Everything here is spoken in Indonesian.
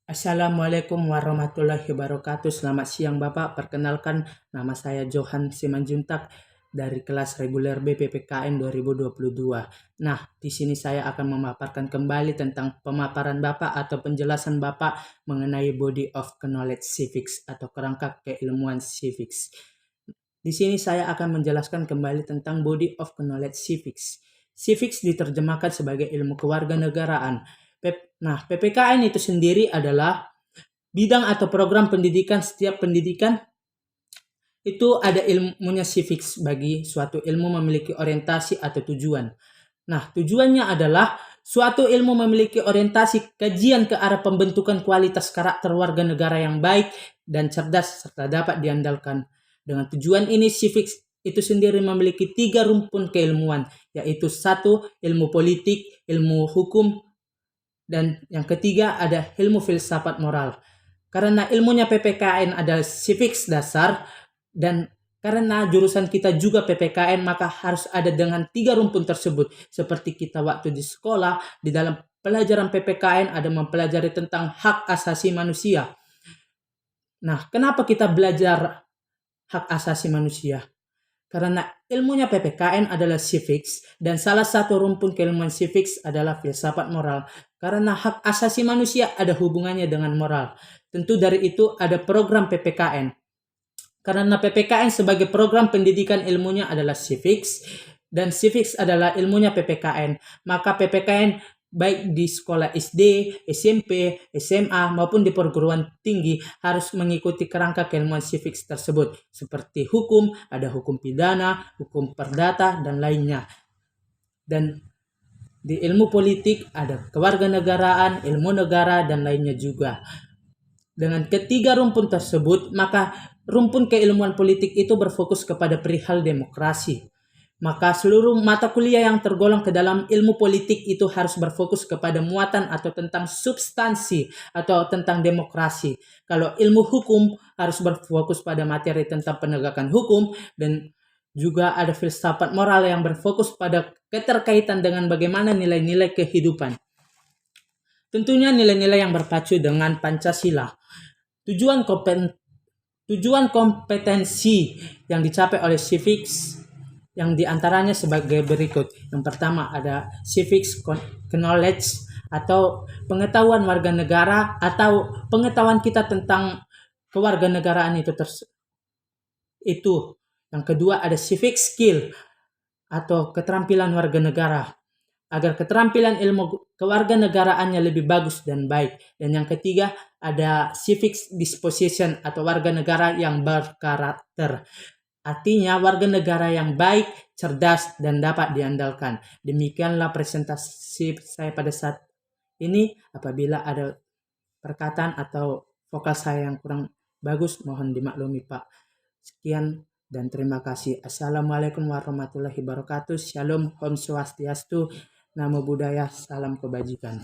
Assalamualaikum warahmatullahi wabarakatuh. Selamat siang Bapak. Perkenalkan, nama saya Johan Simanjuntak dari kelas reguler BPPKN 2022. Nah, di sini saya akan memaparkan kembali tentang pemaparan Bapak atau penjelasan Bapak mengenai Body of Knowledge Civics atau kerangka keilmuan civics. Di sini saya akan menjelaskan kembali tentang Body of Knowledge Civics. Civics diterjemahkan sebagai ilmu kewarganegaraan. Nah, PPKN itu sendiri adalah bidang atau program pendidikan. Setiap pendidikan itu ada ilmunya civics. Bagi suatu ilmu memiliki orientasi atau tujuan. Nah, tujuannya adalah suatu ilmu memiliki orientasi kajian ke arah pembentukan kualitas karakter warga negara yang baik dan cerdas serta dapat diandalkan. Dengan tujuan ini, civics itu sendiri memiliki 3 rumpun keilmuan, yaitu 1. Ilmu politik, ilmu hukum, dan yang ketiga ada ilmu filsafat moral. Karena ilmunya PPKN adalah civics dasar dan karena jurusan kita juga PPKN, maka harus ada dengan 3 rumpun tersebut. Seperti kita waktu di sekolah, di dalam pelajaran PPKN ada mempelajari tentang hak asasi manusia. Nah, kenapa kita belajar hak asasi manusia? Karena ilmunya PPKN adalah civics dan salah satu rumpun keilmuan civics adalah filsafat moral. Karena hak asasi manusia ada hubungannya dengan moral. Tentu dari itu ada program PPKN. Karena PPKN sebagai program pendidikan ilmunya adalah civics dan civics adalah ilmunya PPKN, maka PPKN baik di sekolah SD, SMP, SMA maupun di perguruan tinggi harus mengikuti kerangka keilmuan civics tersebut seperti hukum, ada hukum pidana, hukum perdata dan lainnya. Dan di ilmu politik ada kewarganegaraan, ilmu negara dan lainnya juga. Dengan ketiga rumpun tersebut, maka rumpun keilmuan politik itu berfokus kepada perihal demokrasi. Maka seluruh mata kuliah yang tergolong ke dalam ilmu politik itu harus berfokus kepada muatan atau tentang substansi atau tentang demokrasi. Kalau ilmu hukum harus berfokus pada materi tentang penegakan hukum, dan juga ada filsafat moral yang berfokus pada keterkaitan dengan bagaimana nilai-nilai kehidupan. Tentunya nilai-nilai yang berpacu dengan Pancasila. Tujuan kompetensi yang dicapai oleh civics yang diantaranya sebagai berikut. Yang pertama ada civics knowledge atau pengetahuan warga negara atau pengetahuan kita tentang kewarganegaraan itu. Yang kedua ada civic skill atau keterampilan warga negara agar keterampilan ilmu kewarganegaraannya lebih bagus dan baik. Dan yang ketiga ada civic disposition atau warga negara yang berkarakter. Artinya warga negara yang baik, cerdas, dan dapat diandalkan. Demikianlah presentasi saya pada saat ini. Apabila ada perkataan atau vokal saya yang kurang bagus, mohon dimaklumi Pak. Sekian dan terima kasih. Assalamualaikum warahmatullahi wabarakatuh. Shalom, Om Swastiastu, Namo Buddhaya, salam kebajikan.